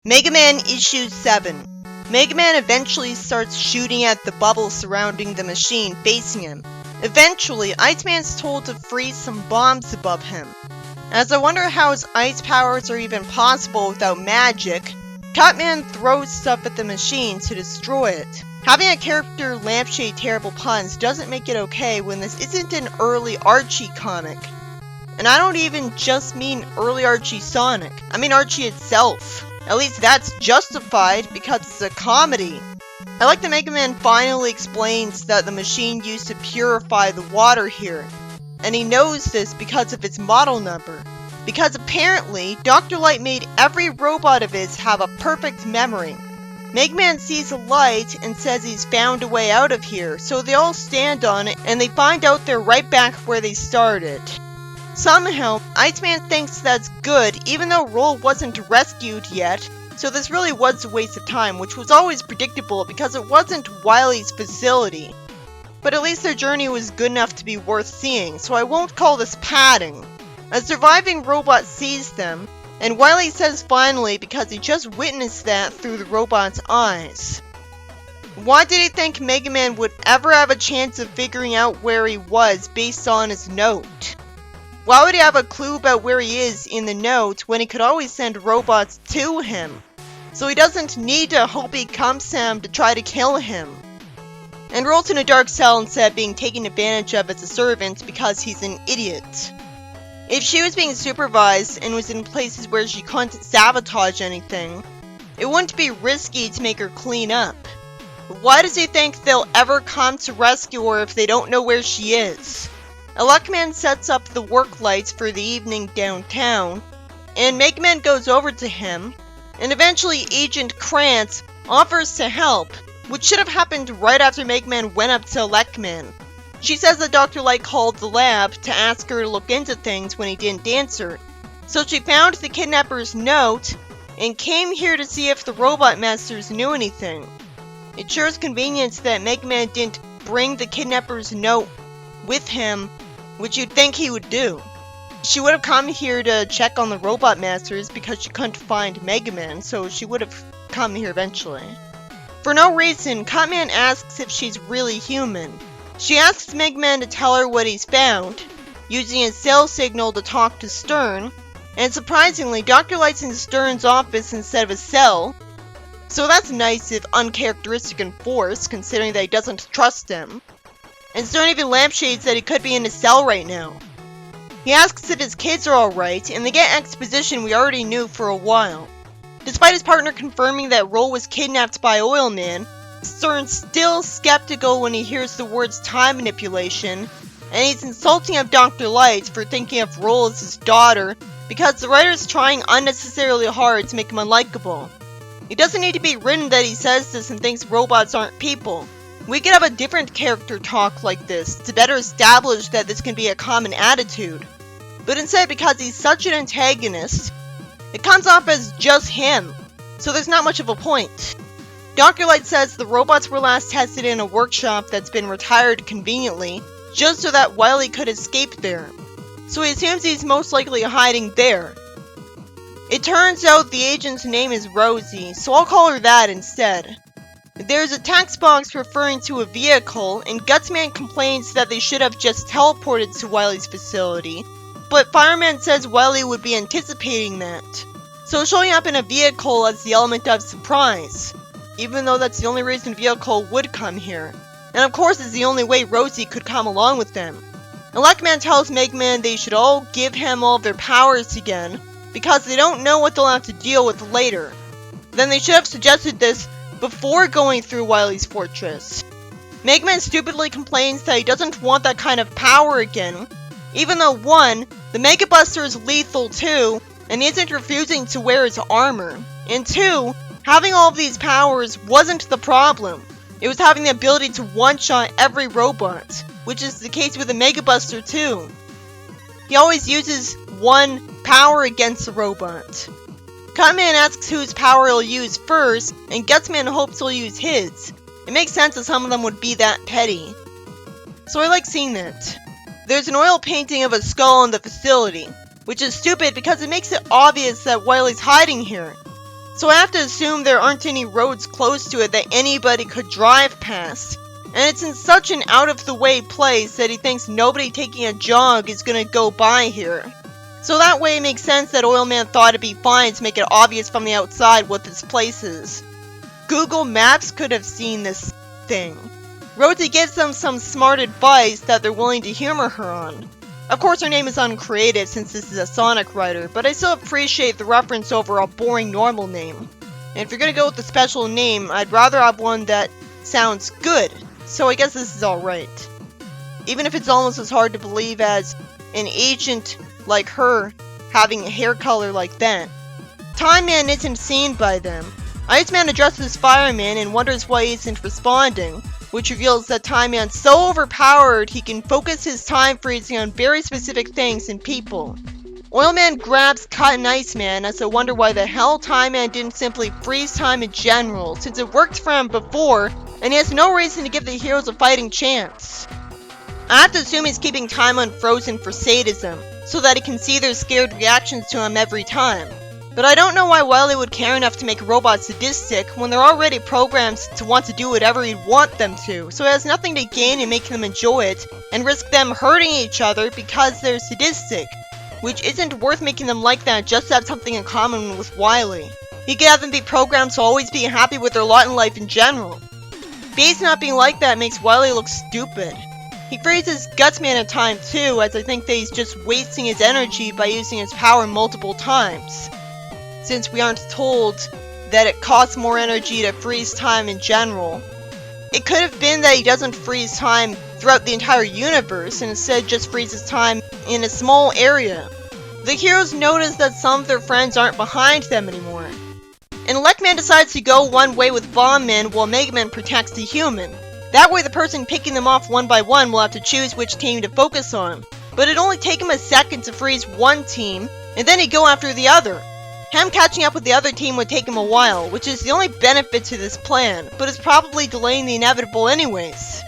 Mega Man Issue 7. Mega Man eventually starts shooting at the bubble surrounding the machine facing him. Eventually, Iceman's told to freeze some bombs above him. As I wonder how his ice powers are even possible without magic, Cutman throws stuff at the machine to destroy it. Having a character lampshade terrible puns doesn't make it okay when this isn't an early Archie comic. And I don't even just mean early Archie Sonic, I mean Archie itself. At least that's justified because it's a comedy. I like that Mega Man finally explains that the machine used to purify the water here. And he knows this because of its model number. Because apparently, Dr. Light made every robot of his have a perfect memory. Mega Man sees a light and says he's found a way out of here, so they all stand on it and they find out they're right back where they started. Somehow, Iceman thinks that's good even though Roll wasn't rescued yet, so this really was a waste of time, which was always predictable because it wasn't Wily's facility. But at least their journey was good enough to be worth seeing, so I won't call this padding. A surviving robot sees them, and Wily says finally because he just witnessed that through the robot's eyes. Why did he think Mega Man would ever have a chance of figuring out where he was based on his note? Why would he have a clue about where he is in the note when he could always send robots to him? So he doesn't need to hope he comes to him to try to kill him. And Roll's in a dark cell instead of being taken advantage of as a servant because he's an idiot. If she was being supervised and was in places where she couldn't sabotage anything, it wouldn't be risky to make her clean up. Why does he think they'll ever come to rescue her if they don't know where she is? Elecman sets up the work lights for the evening downtown, and Mega Man goes over to him, and eventually Agent Krantz offers to help, which should have happened right after Mega Man went up to Elecman. She says that Dr. Light called the lab to ask her to look into things when he didn't answer, so she found the kidnapper's note, and came here to see if the Robot Masters knew anything. It sure is convenient that Mega Man didn't bring the kidnapper's note with him, which you'd think he would do. She would have come here to check on the Robot Masters because she couldn't find Mega Man, so she would have come here eventually. For no reason, Cutman asks if she's really human. She asks Mega Man to tell her what he's found, using his cell signal to talk to Stern, and surprisingly, Dr. Light's in Stern's office instead of his cell, so that's nice if uncharacteristic and forced, considering that he doesn't trust him. And Stern even lampshades that he could be in his cell right now. He asks if his kids are alright, and they get exposition we already knew for a while. Despite his partner confirming that Roll was kidnapped by Oilman, Stern's still skeptical when he hears the words time manipulation, and he's insulting of Dr. Light for thinking of Roll as his daughter because the writer's trying unnecessarily hard to make him unlikable. It doesn't need to be written that he says this and thinks robots aren't people. We could have a different character talk like this to better establish that this can be a common attitude. But instead, because he's such an antagonist, it comes off as just him, so there's not much of a point. Dr. Light says the robots were last tested in a workshop that's been retired conveniently, just so that Wily could escape there. So he assumes he's most likely hiding there. It turns out the agent's name is Rosie, so I'll call her that instead. There's a text box referring to a vehicle, and Gutsman complains that they should have just teleported to Wily's facility, but Fireman says Wily would be anticipating that. So showing up in a vehicle as the element of surprise, even though that's the only reason a vehicle would come here. And of course it's the only way Rosie could come along with them. Elecman tells Mega Man they should all give him all of their powers again, because they don't know what they'll have to deal with later. Then they should have suggested this before going through Wily's fortress. Mega Man stupidly complains that he doesn't want that kind of power again, even though 1, the Mega Buster is lethal too, and he isn't refusing to wear his armor, and 2, having all of these powers wasn't the problem. It was having the ability to one-shot every robot, which is the case with the Mega Buster too. He always uses 1 power against a robot. Cutman asks whose power he'll use first, and Gutsman hopes he'll use his. It makes sense that some of them would be that petty. So I like seeing that. There's an oil painting of a skull in the facility, which is stupid because it makes it obvious that Wily's hiding here. so I have to assume there aren't any roads close to it that anybody could drive past. And it's in such an out-of-the-way place that he thinks nobody taking a jog is gonna go by here. So that way it makes sense that Oilman thought it'd be fine to make it obvious from the outside what this place is. Google Maps could have seen this thing. Rosie gives them some smart advice that they're willing to humor her on. Of course her name is uncreated since this is a Sonic writer, but I still appreciate the reference over a boring normal name. And if you're gonna go with a special name, I'd rather have one that sounds good, so I guess this is alright. Even if it's almost as hard to believe as an agent like her having a hair color like that. Time Man isn't seen by them. Iceman addresses Fireman and wonders why he isn't responding, which reveals that Time Man's so overpowered he can focus his time freezing on very specific things and people. Oilman grabs Cut and Iceman as I wonder why the hell Time Man didn't simply freeze time in general, since it worked for him before and he has no reason to give the heroes a fighting chance. I have to assume he's keeping time unfrozen for sadism, so that he can see their scared reactions to him every time. But I don't know why Wily would care enough to make robots sadistic when they're already programmed to want to do whatever he'd want them to, so it has nothing to gain in making them enjoy it, and risk them hurting each other because they're sadistic, which isn't worth making them like that just to have something in common with Wily. He could have them be programmed to always be happy with their lot in life in general. Base not being like that makes Wily look stupid. He freezes Gutsman at time too, as I think that he's just wasting his energy by using his power multiple times, since we aren't told that it costs more energy to freeze time in general. It could have been that he doesn't freeze time throughout the entire universe and instead just freezes time in a small area. The heroes notice that some of their friends aren't behind them anymore, and Electman decides to go one way with Bombman while Mega Man protects the human. That way the person picking them off one by one will have to choose which team to focus on, but it'd only take him a second to freeze one team, and then he'd go after the other. Him catching up with the other team would take him a while, which is the only benefit to this plan, but it's probably delaying the inevitable anyways.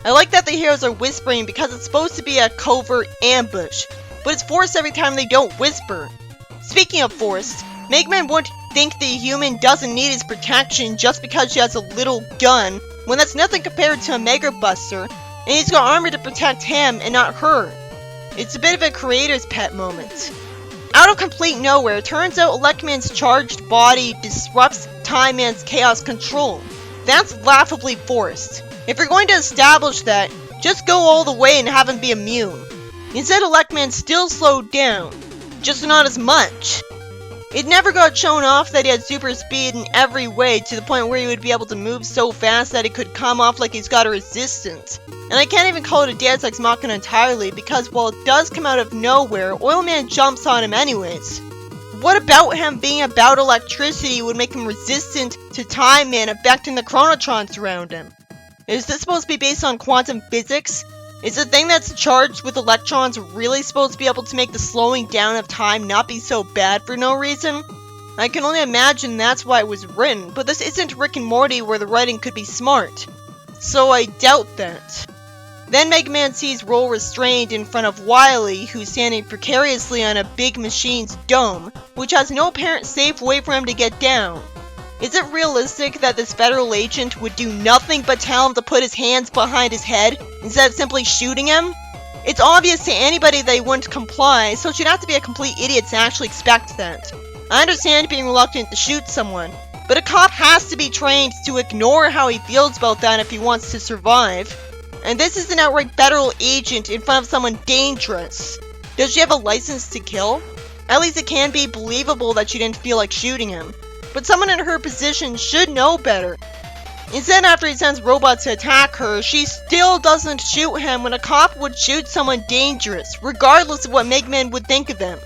I like that the heroes are whispering because it's supposed to be a covert ambush, but it's forced every time they don't whisper. Speaking of forced, Mega Man wouldn't think the human doesn't need his protection just because she has a little gun, when that's nothing compared to a Mega Buster, and he's got armor to protect him and not her. It's a bit of a creator's pet moment. Out of complete nowhere, turns out Electman's charged body disrupts Time Man's chaos control. That's laughably forced. If you're going to establish that, just go all the way and have him be immune. Instead, Electman still slowed down, just not as much. It never got shown off that he had super speed in every way to the point where he would be able to move so fast that it could come off like he's got a resistance. And I can't even call it a Deus Ex Machina entirely because while it does come out of nowhere, Oilman jumps on him anyways. What about him being about electricity would make him resistant to Time Man affecting the chronotrons around him? Is this supposed to be based on quantum physics? Is the thing that's charged with electrons really supposed to be able to make the slowing down of time not be so bad for no reason? I can only imagine that's why it was written, but this isn't Rick and Morty where the writing could be smart. So I doubt that. Then Mega Man sees Roll restrained in front of Wily, who's standing precariously on a big machine's dome, which has no apparent safe way for him to get down. Is it realistic that this federal agent would do nothing but tell him to put his hands behind his head instead of simply shooting him? It's obvious to anybody that he wouldn't comply, so she'd have to be a complete idiot to actually expect that. I understand being reluctant to shoot someone, but a cop has to be trained to ignore how he feels about that if he wants to survive. And this is an outright federal agent in front of someone dangerous. Does she have a license to kill? At least it can be believable that she didn't feel like shooting him. But someone in her position should know better. Instead, after he sends robots to attack her, she still doesn't shoot him when a cop would shoot someone dangerous, regardless of what Mega Man would think of them.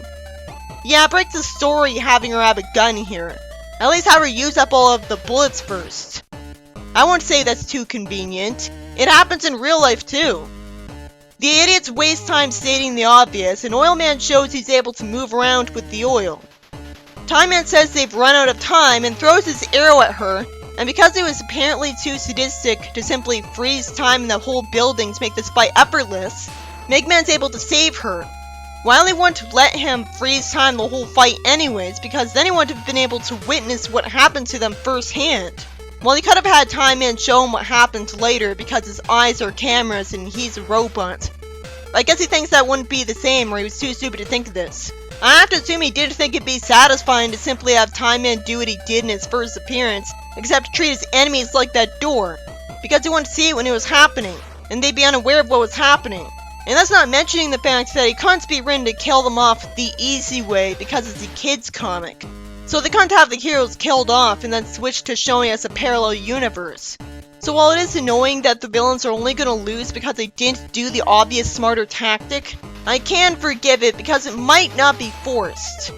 Yeah, it breaks the story having her have a gun here. At least have her use up all of the bullets first. I won't say that's too convenient. It happens in real life too. The idiots waste time stating the obvious, and Oilman shows he's able to move around with the oil. Time Man says they've run out of time and throws his arrow at her, and because he was apparently too sadistic to simply freeze time in the whole building to make this fight effortless, Mega Man's able to save her. Wily wouldn't let him freeze time the whole fight anyways, because then he wouldn't have been able to witness what happened to them firsthand. Well, he could have had Time Man show him what happened later because his eyes are cameras and he's a robot. But I guess he thinks that wouldn't be the same, or he was too stupid to think of this. I have to assume he did think it'd be satisfying to simply have Time Man do what he did in his first appearance, except treat his enemies like that door, because he wouldn't see it when it was happening, and they'd be unaware of what was happening. And that's not mentioning the fact that he couldn't be written to kill them off the easy way because it's a kid's comic. So they couldn't have the heroes killed off and then switch to showing us a parallel universe. So while it is annoying that the villains are only gonna lose because they didn't do the obvious smarter tactic, I can forgive it because it might not be forced.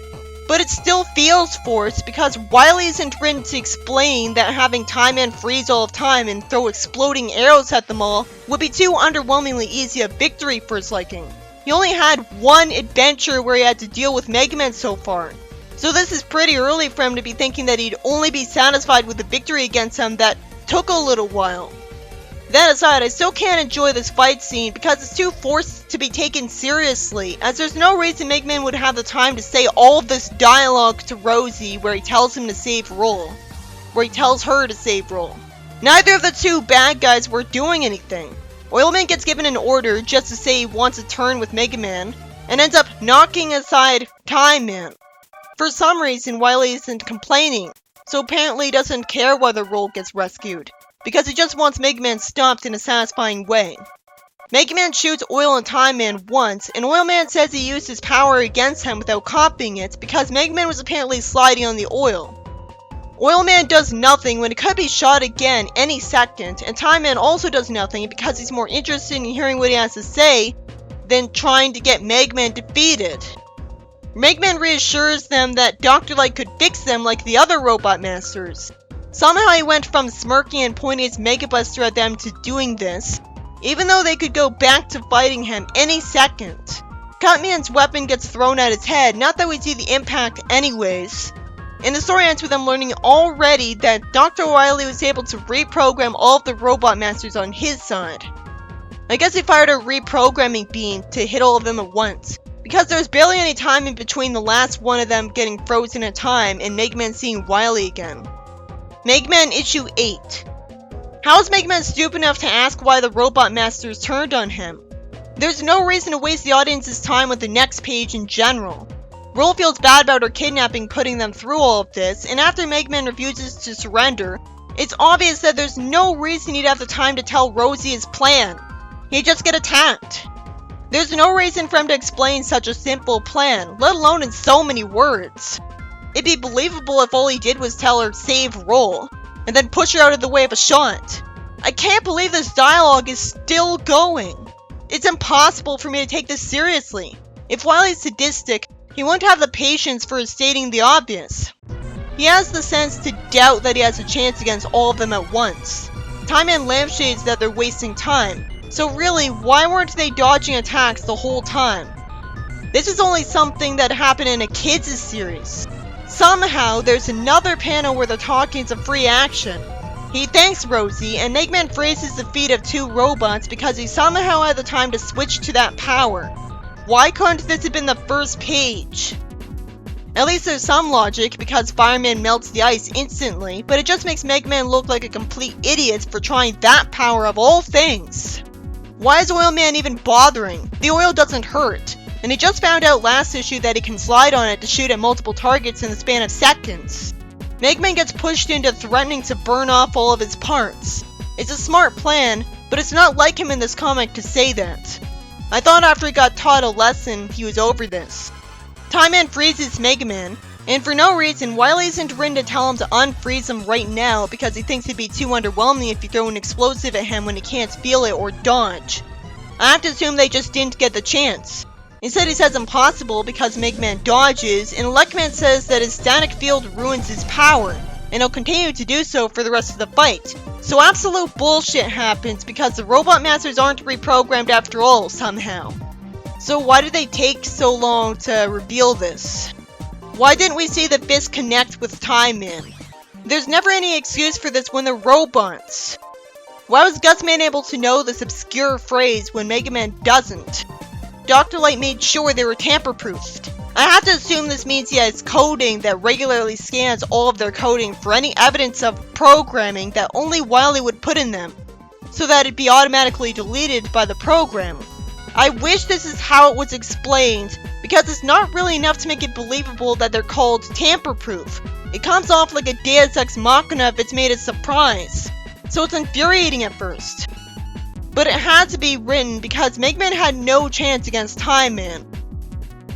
But it still feels forced because Wily isn't written to explain that having Time Man freeze all of time and throw exploding arrows at them all would be too underwhelmingly easy a victory for his liking. He only had one adventure where he had to deal with Mega Man so far. So this is pretty early for him to be thinking that he'd only be satisfied with the victory against him that took a little while. That aside, I still can't enjoy this fight scene because it's too forced to be taken seriously, as there's no reason Mega Man would have the time to say all of this dialogue to Rosie where he tells him to save Roll. Where he tells her to save Roll. Neither of the two bad guys were doing anything. Oilman gets given an order just to say he wants a turn with Mega Man, and ends up knocking aside Time Man. For some reason, Wily isn't complaining, so apparently he doesn't care whether Roll gets rescued, because he just wants Mega Man stopped in a satisfying way. Mega Man shoots Oil and Time Man once, and Oil Man says he used his power against him without copying it because Mega Man was apparently sliding on the oil. Oil Man does nothing when it could be shot again any second, and Time Man also does nothing because he's more interested in hearing what he has to say than trying to get Mega Man defeated. Mega Man reassures them that Dr. Light could fix them like the other Robot Masters. Somehow he went from smirking and pointing his Mega Buster at them to doing this, even though they could go back to fighting him any second. Cutman's weapon gets thrown at his head, not that we see the impact anyways. And the story ends with him learning already that Dr. Wily was able to reprogram all of the Robot Masters on his side. I guess he fired a reprogramming beam to hit all of them at once, because there was barely any time in between the last one of them getting frozen in time and Mega Man seeing Wily again. Mega Man Issue 8. How is Mega Man stupid enough to ask why the Robot Masters turned on him? There's no reason to waste the audience's time with the next page in general. Roll feels bad about her kidnapping putting them through all of this, and after Mega Man refuses to surrender, it's obvious that there's no reason he'd have the time to tell Rosie his plan. He'd just get attacked. There's no reason for him to explain such a simple plan, let alone in so many words. It'd be believable if all he did was tell her, save Roll, and then push her out of the way of a shot. I can't believe this dialogue is still going. It's impossible for me to take this seriously. If Wily's sadistic, he won't have the patience for stating the obvious. He has the sense to doubt that he has a chance against all of them at once. Time Man lampshades that they're wasting time, so really, why weren't they dodging attacks the whole time? This is only something that happened in a kids' series. Somehow, there's another panel where the talking's a free action. He thanks Rosie, and Mega Man freezes the feet of two robots because he somehow had the time to switch to that power. Why couldn't this have been the first page? At least there's some logic because Fireman melts the ice instantly, but it just makes Mega Man look like a complete idiot for trying that power of all things. Why is Oil Man even bothering? The oil doesn't hurt, and he just found out last issue that he can slide on it to shoot at multiple targets in the span of seconds. Mega Man gets pushed into threatening to burn off all of his parts. It's a smart plan, but it's not like him in this comic to say that. I thought after he got taught a lesson, he was over this. Time Man freezes Mega Man, and for no reason, Wily isn't written to tell him to unfreeze him right now because he thinks it'd be too underwhelming if you throw an explosive at him when he can't feel it or dodge. I have to assume they just didn't get the chance. Instead he says impossible because Mega Man dodges, and Electman says that his static field ruins his power, and he'll continue to do so for the rest of the fight. So absolute bullshit happens because the Robot Masters aren't reprogrammed after all, somehow. So why did they take so long to reveal this? Why didn't we see the fist connect with Time Man? There's never any excuse for this when they're robots. Why was Gutsman able to know this obscure phrase when Mega Man doesn't? Dr. Light made sure they were tamper-proofed. I have to assume this means he has coding that regularly scans all of their coding for any evidence of programming that only Wily would put in them, so that it'd be automatically deleted by the program. I wish this is how it was explained, because it's not really enough to make it believable that they're called tamper-proof. It comes off like a Deus Ex Machina if it's made a surprise, so it's infuriating at first. But it had to be written because Mega Man had no chance against Time Man.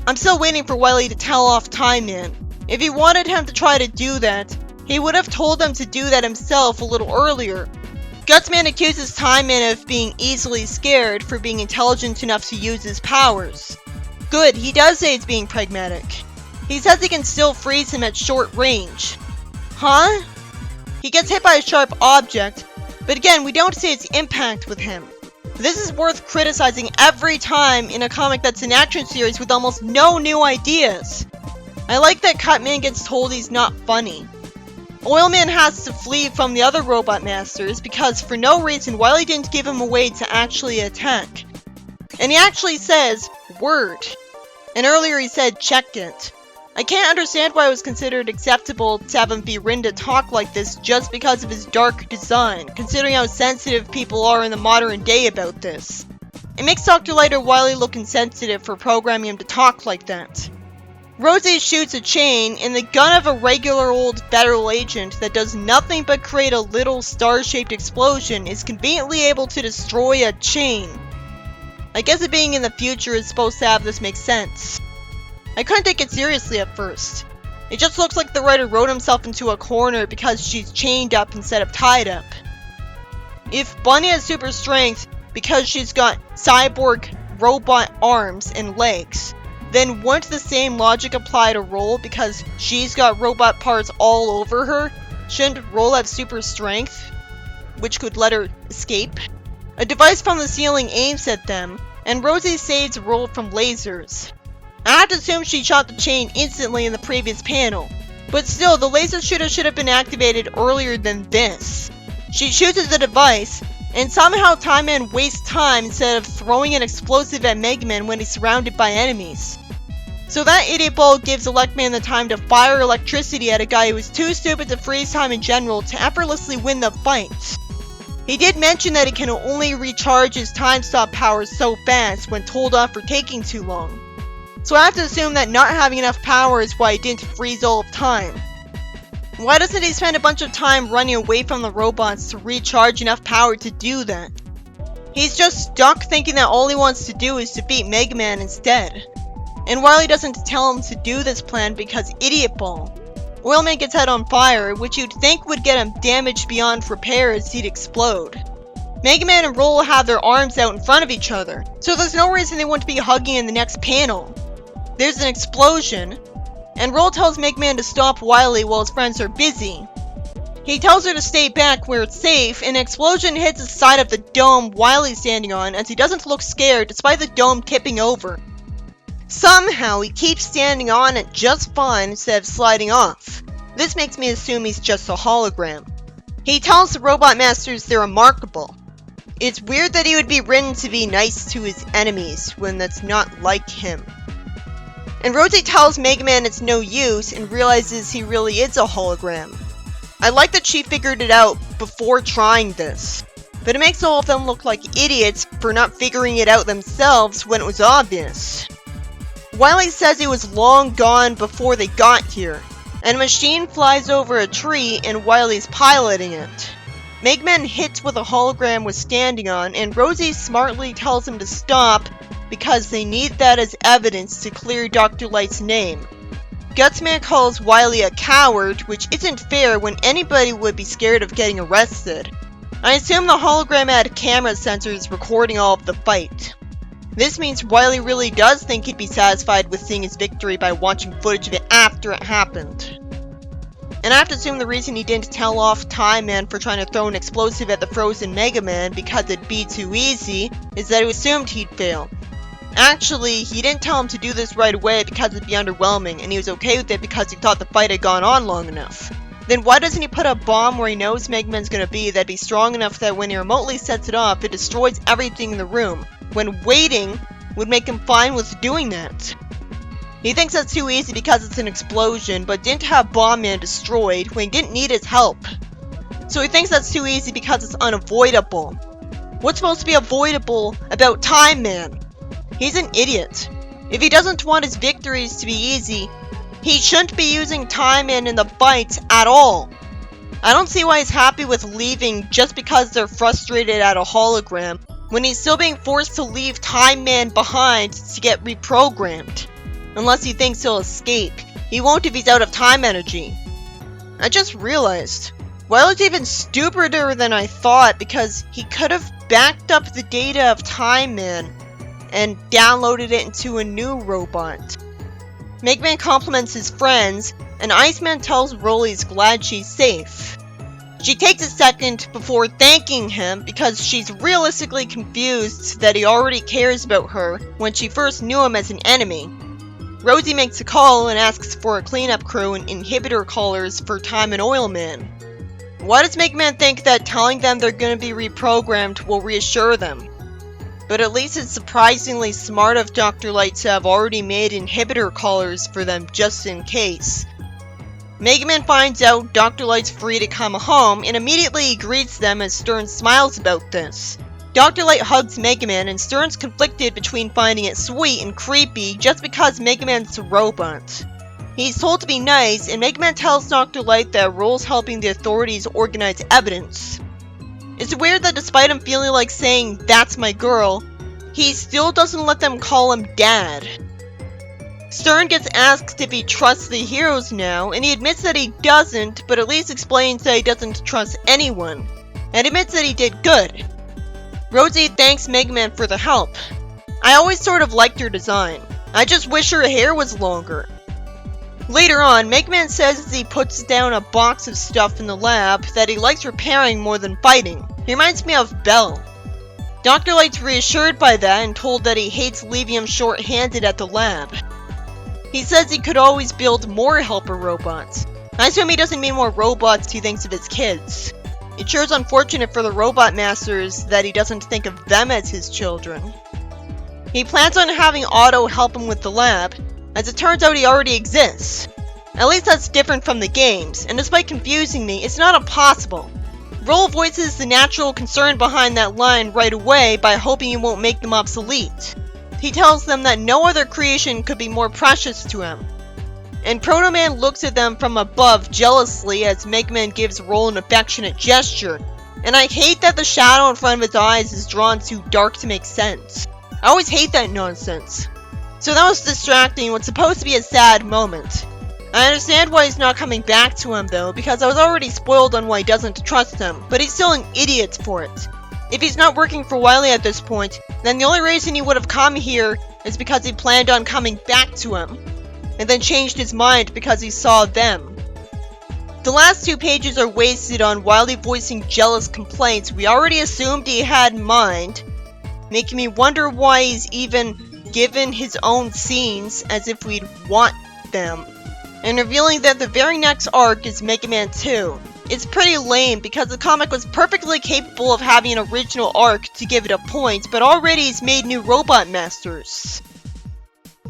I'm still waiting for Wily to tell off Time Man. If he wanted him to try to do that, he would have told him to do that himself a little earlier. Gutsman accuses Time Man of being easily scared for being intelligent enough to use his powers. Good, he does say it's being pragmatic. He says he can still freeze him at short range. Huh? He gets hit by a sharp object, but again, we don't see its impact with him. This is worth criticizing every time in a comic that's an action series with almost no new ideas. I like that Cutman gets told he's not funny. Oilman has to flee from the other Robot Masters because for no reason Wily didn't give him a way to actually attack. And he actually says, word. And earlier he said, checked it. I can't understand why it was considered acceptable to have him be written to talk like this just because of his dark design, considering how sensitive people are in the modern day about this. It makes Dr. Light or Wily look insensitive for programming him to talk like that. Rosie shoots a chain in the gun of a regular old federal agent that does nothing but create a little star-shaped explosion is conveniently able to destroy a chain. I guess it being in the future is supposed to have this make sense. I couldn't take it seriously at first. It just looks like the writer wrote himself into a corner because she's chained up instead of tied up. If Bunny has super strength because she's got cyborg robot arms and legs, then wouldn't the same logic apply to Roll because she's got robot parts all over her? Shouldn't Roll have super strength, which could let her escape? A device from the ceiling aims at them, and Rosie saves Roll from lasers. I have to assume she shot the chain instantly in the previous panel, but still, the laser shooter should have been activated earlier than this. She chooses the device, and somehow Time Man wastes time instead of throwing an explosive at Mega Man when he's surrounded by enemies. So that idiot ball gives Electman the time to fire electricity at a guy who is too stupid to freeze time in general to effortlessly win the fight. He did mention that he can only recharge his time stop powers so fast when told off for taking too long. So I have to assume that not having enough power is why he didn't freeze all of time. Why doesn't he spend a bunch of time running away from the robots to recharge enough power to do that? He's just stuck thinking that all he wants to do is defeat Mega Man instead. And Wily doesn't tell him to do this plan because Idiot Ball. Oilman gets head on fire, which you'd think would get him damaged beyond repair as he'd explode. Mega Man and Roll have their arms out in front of each other, so there's no reason they wouldn't be hugging in the next panel. There's an explosion, and Roll tells Mega Man to stop Wily while his friends are busy. He tells her to stay back where it's safe, and an explosion hits the side of the dome Wily's standing on as he doesn't look scared despite the dome tipping over. Somehow, he keeps standing on it just fine instead of sliding off. This makes me assume he's just a hologram. He tells the Robot Masters they're remarkable. It's weird that he would be written to be nice to his enemies when that's not like him. And Rosie tells Mega Man it's no use and realizes he really is a hologram. I like that she figured it out before trying this, but it makes all of them look like idiots for not figuring it out themselves when it was obvious. Wily says he was long gone before they got here, and a machine flies over a tree and Wily's piloting it. Mega Man hits what the hologram was standing on, and Rosie smartly tells him to stop because they need that as evidence to clear Dr. Light's name. Gutsman calls Wily a coward, which isn't fair when anybody would be scared of getting arrested. I assume the hologram had camera sensors recording all of the fight. This means Wily really does think he'd be satisfied with seeing his victory by watching footage of it after it happened. And I have to assume the reason he didn't tell off Time Man for trying to throw an explosive at the frozen Mega Man because it'd be too easy is that he assumed he'd fail. Actually, he didn't tell him to do this right away because it'd be underwhelming, and he was okay with it because he thought the fight had gone on long enough. Then why doesn't he put a bomb where he knows Mega Man's gonna be that'd be strong enough that when he remotely sets it off, it destroys everything in the room, when waiting would make him fine with doing that. He thinks that's too easy because it's an explosion, but didn't have Bomb Man destroyed when he didn't need his help. So he thinks that's too easy because it's unavoidable. What's supposed to be avoidable about Time Man? He's an idiot. If he doesn't want his victories to be easy, he shouldn't be using Time Man in the fights at all. I don't see why he's happy with leaving just because they're frustrated at a hologram, when he's still being forced to leave Time Man behind to get reprogrammed. Unless he thinks he'll escape. He won't if he's out of time energy. I just realized, Wily's even stupider than I thought because he could have backed up the data of Time Man and downloaded it into a new robot. Mega Man compliments his friends, and Iceman tells Rolly he's glad she's safe. She takes a second before thanking him because she's realistically confused that he already cares about her when she first knew him as an enemy. Rosie makes a call and asks for a cleanup crew and inhibitor callers for Time and Oil Man. Why does Mega Man think that telling them they're gonna be reprogrammed will reassure them? But at least it's surprisingly smart of Dr. Light to have already made inhibitor callers for them just in case. Mega Man finds out Dr. Light's free to come home and immediately greets them as Stern smiles about this. Dr. Light hugs Mega Man and Stern's conflicted between finding it sweet and creepy just because Mega Man's a robot. He's told to be nice, and Mega Man tells Dr. Light that Roll's helping the authorities organize evidence. It's weird that despite him feeling like saying, "That's my girl," he still doesn't let them call him Dad. Stern gets asked if he trusts the heroes now, and he admits that he doesn't, but at least explains that he doesn't trust anyone, and admits that he did good. Rosie thanks Mega Man for the help. I always sort of liked her design. I just wish her hair was longer. Later on, Mega Man says as he puts down a box of stuff in the lab that he likes repairing more than fighting. He reminds me of Bell. Dr. Light's reassured by that and told that he hates leaving him short-handed at the lab. He says he could always build more helper robots. I assume he doesn't mean more robots, he thinks of his kids. It sure is unfortunate for the robot masters that he doesn't think of them as his children. He plans on having Otto help him with the lab. As it turns out, he already exists. At least that's different from the games, and despite confusing me, it's not impossible. Roll voices the natural concern behind that line right away by hoping he won't make them obsolete. He tells them that no other creation could be more precious to him. And Proto Man looks at them from above jealously as Mega Man gives Roll an affectionate gesture, and I hate that the shadow in front of his eyes is drawn too dark to make sense. I always hate that nonsense. So that was distracting what's supposed to be a sad moment. I understand why he's not coming back to him though, because I was already spoiled on why he doesn't trust him, but he's still an idiot for it. If he's not working for Wily at this point, then the only reason he would have come here is because he planned on coming back to him, and then changed his mind because he saw them. The last 2 pages are wasted on Wily voicing jealous complaints we already assumed he had in mind, making me wonder why he's even given his own scenes as if we'd want them, and revealing that the very next arc is Mega Man 2. It's pretty lame because the comic was perfectly capable of having an original arc to give it a point, but already he's made new robot masters.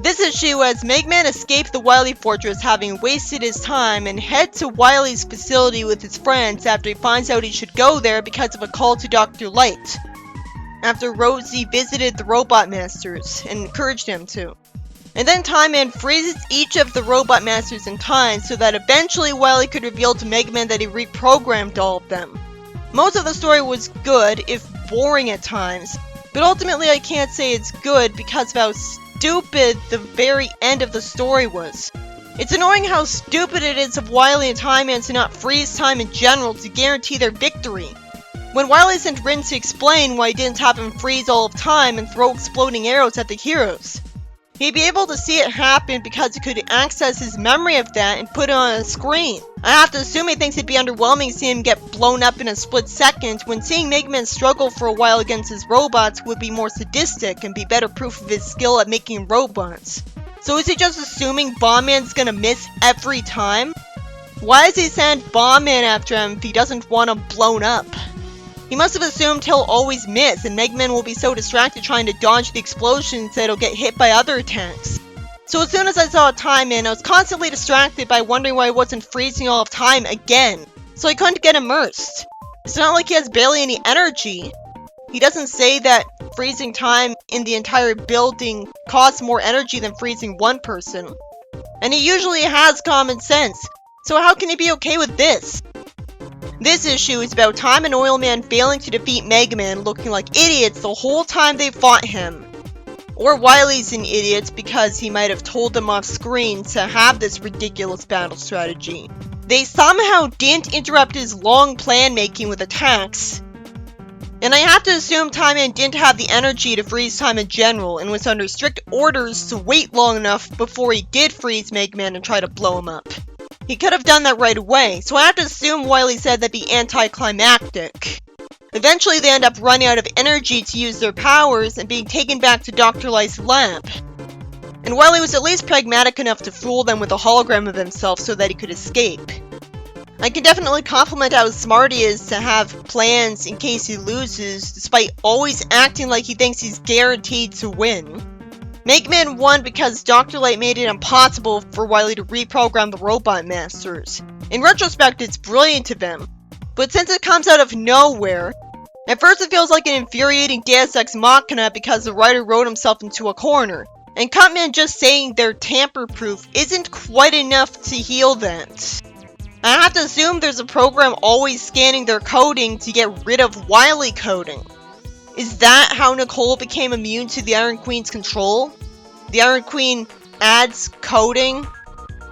This issue as Mega Man escapes the Wily Fortress having wasted his time and heads to Wily's facility with his friends after he finds out he should go there because of a call to Dr. Light. After Rosie visited the Robot Masters and encouraged him to. And then Time Man freezes each of the Robot Masters in time so that eventually Wily could reveal to Mega Man that he reprogrammed all of them. Most of the story was good, if boring at times, but ultimately I can't say it's good because of how stupid the very end of the story was. It's annoying how stupid it is of Wily and Time Man to not freeze time in general to guarantee their victory. When Wily sent Rin to explain why he didn't have him freeze all of time and throw exploding arrows at the heroes. He'd be able to see it happen because he could access his memory of that and put it on a screen. I have to assume he thinks it'd be underwhelming seeing him get blown up in a split second, when seeing Mega Man struggle for a while against his robots would be more sadistic and be better proof of his skill at making robots. So is he just assuming Bomb Man's gonna miss every time? Why does he send Bomb Man after him if he doesn't want him blown up? He must have assumed he'll always miss, and Mega Man will be so distracted trying to dodge the explosions that he'll get hit by other attacks. So as soon as I saw Time Man, I was constantly distracted by wondering why he wasn't freezing all of time again, so I couldn't get immersed. It's not like he has barely any energy. He doesn't say that freezing time in the entire building costs more energy than freezing one person. And he usually has common sense, so how can he be okay with this? This issue is about Time and Oil Man failing to defeat Mega Man, looking like idiots the whole time they fought him. Or Wily's an idiot because he might have told them off screen to have this ridiculous battle strategy. They somehow didn't interrupt his long plan making with attacks. And I have to assume Time Man didn't have the energy to freeze time in general and was under strict orders to wait long enough before he did freeze Mega Man and try to blow him up. He could have done that right away, so I have to assume Wily said that'd be anticlimactic. Eventually they end up running out of energy to use their powers and being taken back to Dr. Light's lab. And Wily was at least pragmatic enough to fool them with a hologram of himself so that he could escape. I can definitely compliment how smart he is to have plans in case he loses, despite always acting like he thinks he's guaranteed to win. Mega Man won because Dr. Light made it impossible for Wily to reprogram the Robot Masters. In retrospect, it's brilliant of him, but since it comes out of nowhere, at first it feels like an infuriating Deus Ex Machina because the writer wrote himself into a corner, and Cutman just saying they're tamper-proof isn't quite enough to heal that. I have to assume there's a program always scanning their coding to get rid of Wily coding. Is that how Nicole became immune to the Iron Queen's control? The Iron Queen adds coding?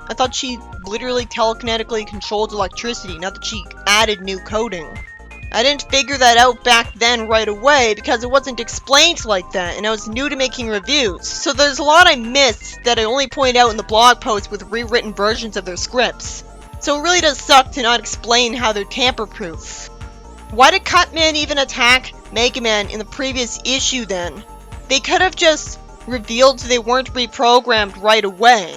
I thought she literally telekinetically controlled electricity, not that she added new coding. I didn't figure that out back then right away because it wasn't explained like that and I was new to making reviews. So there's a lot I missed that I only point out in the blog post with rewritten versions of their scripts. So it really does suck to not explain how they're tamper-proof. Why did Cutman even attack Mega Man in the previous issue then? They could have just revealed they weren't reprogrammed right away.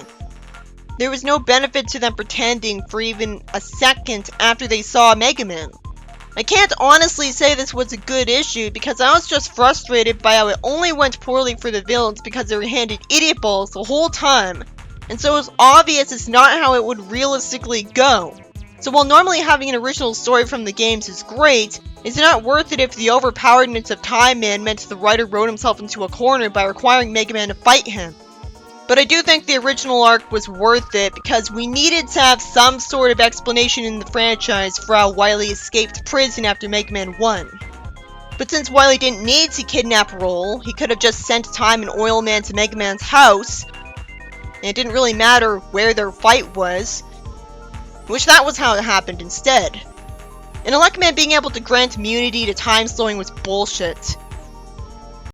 There was no benefit to them pretending for even a second after they saw Mega Man. I can't honestly say this was a good issue because I was just frustrated by how it only went poorly for the villains because they were handed idiot balls the whole time. And so it was obvious it's not how it would realistically go. So while normally having an original story from the games is great, it's not worth it if the overpoweredness of Time Man meant the writer wrote himself into a corner by requiring Mega Man to fight him. But I do think the original arc was worth it because we needed to have some sort of explanation in the franchise for how Wily escaped prison after Mega Man won. But since Wily didn't need to kidnap Roll, he could have just sent Time and Oil Man to Mega Man's house, and it didn't really matter where their fight was, which that was how it happened instead. And Electman being able to grant immunity to time slowing was bullshit.